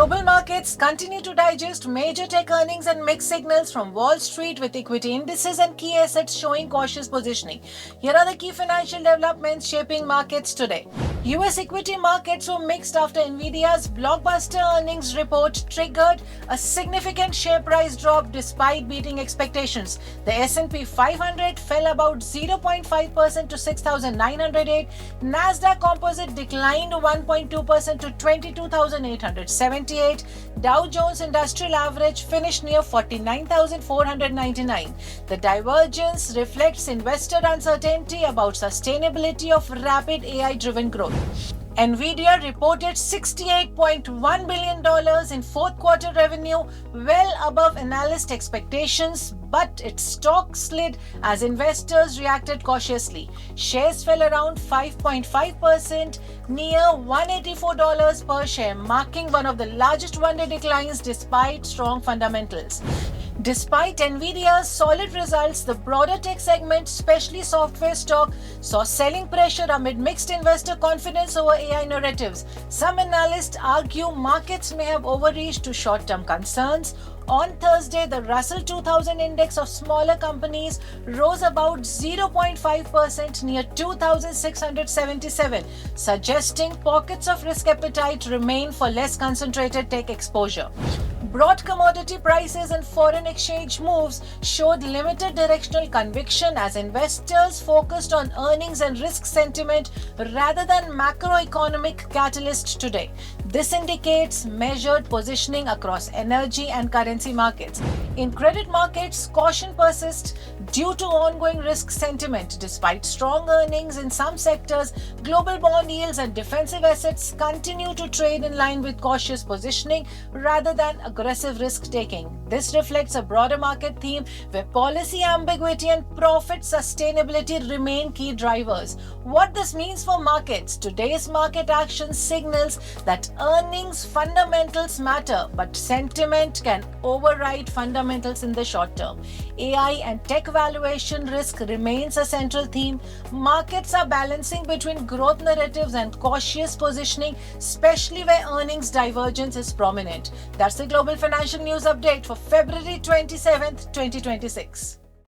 Global markets continue to digest major tech earnings and mixed signals from Wall Street, with equity indices and key assets showing cautious positioning. Here are the key financial developments shaping markets today. US equity markets were mixed after Nvidia's blockbuster earnings report triggered a significant share price drop despite beating expectations. The S&P 500 fell about 0.5% to 6,908. Nasdaq Composite declined 1.2% to 22,878. Dow Jones Industrial Average finished near 49,499. The divergence reflects investor uncertainty about sustainability of rapid AI-driven growth. Nvidia reported $68.1 billion in fourth quarter revenue, well above analyst expectations, but its stock slid as investors reacted cautiously. Shares fell around 5.5%, near $184 per share, marking one of the largest one-day declines despite strong fundamentals. Despite Nvidia's solid results, the broader tech segment, especially software stock, saw selling pressure amid mixed investor confidence over AI narratives. Some analysts argue markets may have overreached to short-term concerns. On Thursday, the Russell 2000 index of smaller companies rose about 0.5% near 2,677, suggesting pockets of risk appetite remain for less concentrated tech exposure. Broad commodity prices and foreign exchange moves showed limited directional conviction as investors focused on earnings and risk sentiment rather than macroeconomic catalysts today. This indicates measured positioning across energy and currency markets. In credit markets, caution persists due to ongoing risk sentiment. Despite strong earnings in some sectors, global bond yields and defensive assets continue to trade in line with cautious positioning rather than aggressive risk-taking. This reflects a broader market theme where policy ambiguity and profit sustainability remain key drivers. What this means for markets: today's market action signals that earnings fundamentals matter, but sentiment can override fundamentals in the short term. AI and tech valuation risk remains a central theme. Markets are balancing between growth narratives and cautious positioning, especially where earnings divergence is prominent. That's the Global Financial News Update for February 27th, 2026.